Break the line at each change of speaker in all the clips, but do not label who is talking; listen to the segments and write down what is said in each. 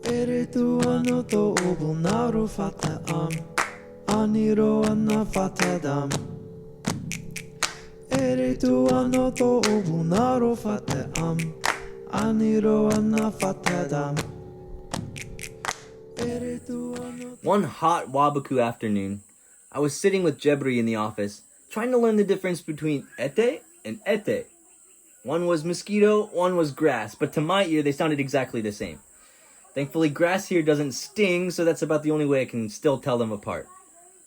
Eritu ano to obunaru fata aniro anna fatadam. Eritu ano to obunaru fata aniro anna fatadam.
One hot Wabaku afternoon, I was sitting with Jebri in the office, trying to learn the difference between ete and ete. One was mosquito, one was grass, but to my ear they sounded exactly the same. Thankfully, grass here doesn't sting, so that's about the only way I can still tell them apart.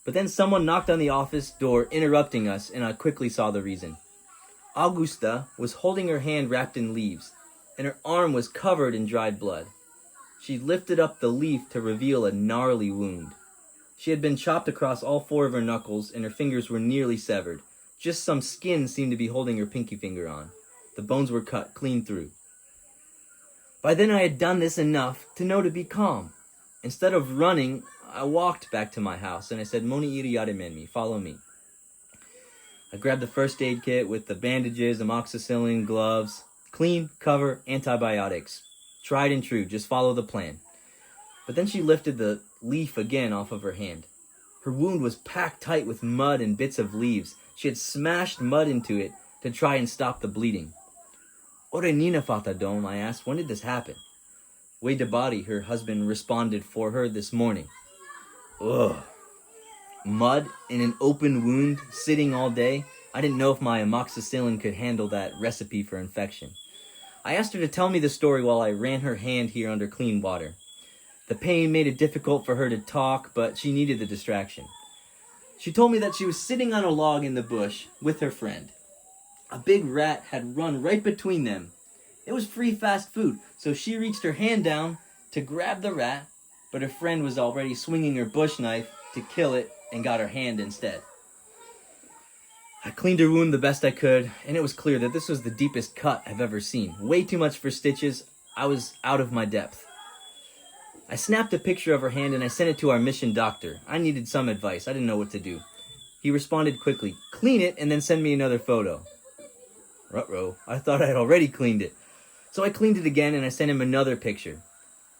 But then someone knocked on the office door, interrupting us, and I quickly saw the reason. Augusta was holding her hand wrapped in leaves, and her arm was covered in dried blood. She lifted up the leaf to reveal a gnarly wound. She had been chopped across all 4 of her knuckles, and her fingers were nearly severed. Just some skin seemed to be holding her pinky finger on. The bones were cut clean through. By then I had done this enough to know to be calm. Instead of running, I walked back to my house, and I said, Moni iri yaremenmi, follow me. I grabbed the first aid kit with the bandages, amoxicillin, gloves, clean, cover, antibiotics. Tried and true, just follow the plan. But then she lifted the leaf again off of her hand. Her wound was packed tight with mud and bits of leaves. She had smashed mud into it to try and stop the bleeding. Ore nina fata dom, I asked, when did this happen? Wade Dabadi, her husband, responded for her this morning. Ugh. Mud in an open wound, sitting all day. I didn't know if my amoxicillin could handle that recipe for infection. I asked her to tell me the story while I ran her hand here under clean water. The pain made it difficult for her to talk, but she needed the distraction. She told me that she was sitting on a log in the bush with her friend. A big rat had run right between them. It was free fast food, so she reached her hand down to grab the rat, but her friend was already swinging her bush knife to kill it and got her hand instead. I cleaned her wound the best I could, and it was clear that this was the deepest cut I've ever seen. Way too much for stitches. I was out of my depth. I snapped a picture of her hand and I sent it to our mission doctor. I needed some advice. I didn't know what to do. He responded quickly, clean it and then send me another photo. Ruh-roh, I thought I had already cleaned it. So I cleaned it again and I sent him another picture.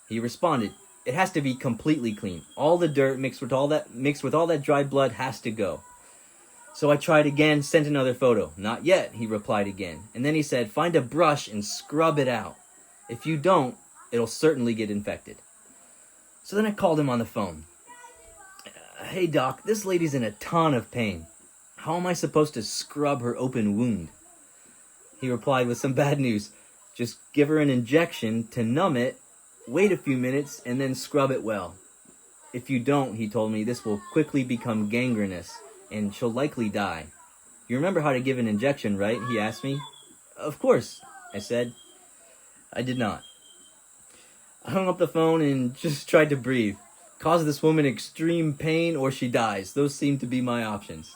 He responded, it has to be completely clean. All the dirt mixed with all that dried blood has to go. So I tried again, sent another photo. Not yet, he replied again. And then he said, find a brush and scrub it out. If you don't, it'll certainly get infected. So then I called him on the phone. Hey doc, this lady's in a ton of pain. How am I supposed to scrub her open wound? He replied with some bad news. Just give her an injection to numb it, wait a few minutes, and then scrub it well. If you don't, he told me, this will quickly become gangrenous, and she'll likely die. You remember how to give an injection, right? He asked me. Of course, I said. I did not. I hung up the phone and just tried to breathe. Cause this woman extreme pain or she dies. Those seemed to be my options.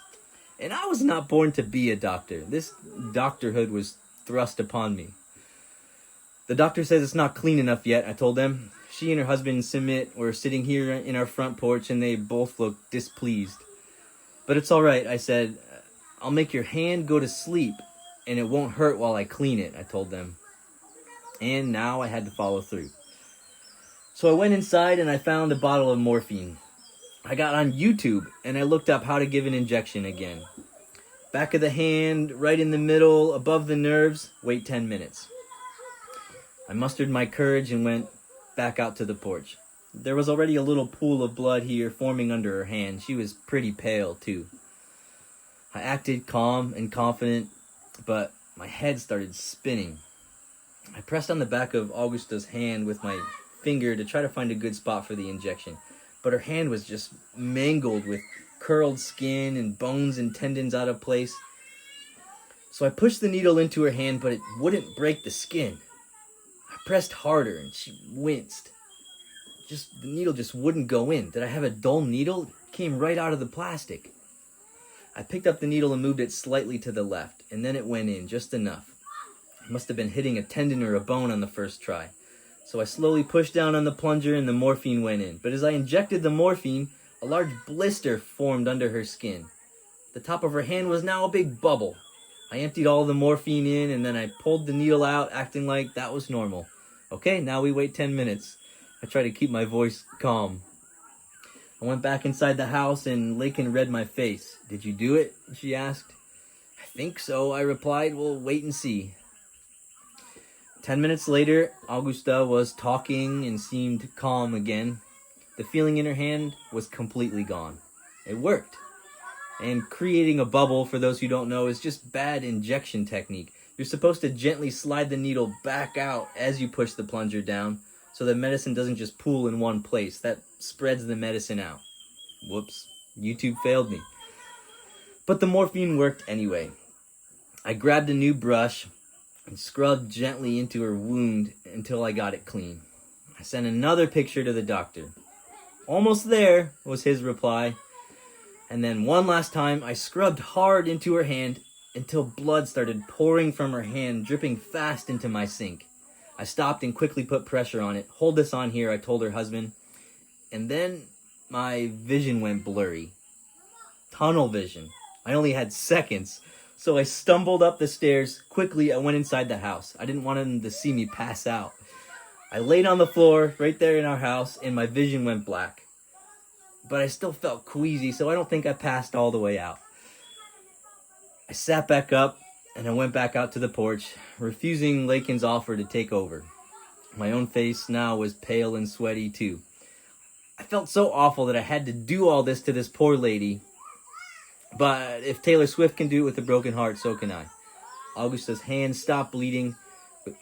And I was not born to be a doctor. This doctorhood was thrust upon me. The doctor says it's not clean enough yet, I told them. She and her husband Simit were sitting here in our front porch and they both looked displeased. But it's all right, I said. I'll make your hand go to sleep and it won't hurt while I clean it, I told them. And now I had to follow through. So I went inside and I found a bottle of morphine. I got on YouTube and I looked up how to give an injection again. Back of the hand, right in the middle, above the nerves, wait 10 minutes. I mustered my courage and went back out to the porch. There was already a little pool of blood here forming under her hand. She was pretty pale, too. I acted calm and confident, but my head started spinning. I pressed on the back of Augusta's hand with my finger to try to find a good spot for the injection, but her hand was just mangled with curled skin and bones and tendons out of place. So I pushed the needle into her hand, but it wouldn't break the skin. I pressed harder and she winced. The needle just wouldn't go in. Did I have a dull needle? It came right out of the plastic. I picked up the needle and moved it slightly to the left, and then it went in just enough. I must have been hitting a tendon or a bone on the first try. So I slowly pushed down on the plunger and the morphine went in. But as I injected the morphine, a large blister formed under her skin. The top of her hand was now a big bubble. I emptied all the morphine in and then I pulled the needle out, acting like that was normal. Okay, now we wait 10 minutes. I tried to keep my voice calm. I went back inside the house and Lakin read my face. "Did you do it?" she asked. "I think so," I replied. "We'll wait and see." 10 minutes later, Augusta was talking and seemed calm again. The feeling in her hand was completely gone. It worked. And creating a bubble, for those who don't know, is just bad injection technique. You're supposed to gently slide the needle back out as you push the plunger down, so the medicine doesn't just pool in one place. That spreads the medicine out. Whoops, YouTube failed me. But the morphine worked anyway. I grabbed a new brush and scrubbed gently into her wound until I got it clean. I sent another picture to the doctor. "Almost there," was his reply. And then one last time, I scrubbed hard into her hand until blood started pouring from her hand, dripping fast into my sink. I stopped and quickly put pressure on it. "Hold this on here," I told her husband. And then my vision went blurry. Tunnel vision. I only had seconds. So I stumbled up the stairs. Quickly, I went inside the house. I didn't want him to see me pass out. I laid on the floor right there in our house, and my vision went black. But I still felt queasy, so I don't think I passed all the way out. I sat back up, and I went back out to the porch, refusing Lakin's offer to take over. My own face now was pale and sweaty, too. I felt so awful that I had to do all this to this poor lady. But if Taylor Swift can do it with a broken heart, so can I. Augusta's hand stopped bleeding,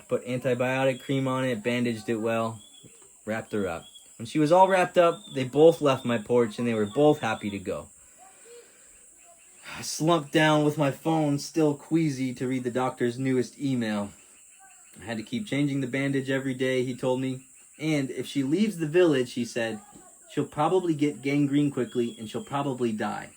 put antibiotic cream on it, bandaged it well, wrapped her up. When she was all wrapped up, they both left my porch and they were both happy to go. I slumped down with my phone, still queasy, to read the doctor's newest email. I had to keep changing the bandage every day, he told me. And if she leaves the village, he said, she'll probably get gangrene quickly and she'll probably die.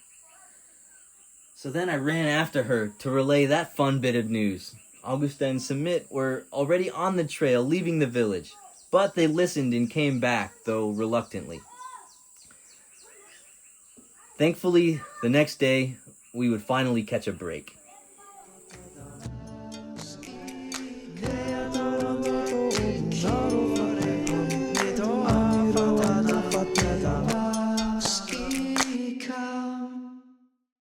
So then I ran after her to relay that fun bit of news. Augusta and Sumit were already on the trail, leaving the village. But they listened and came back, though reluctantly. Thankfully, the next day, we would finally catch a break.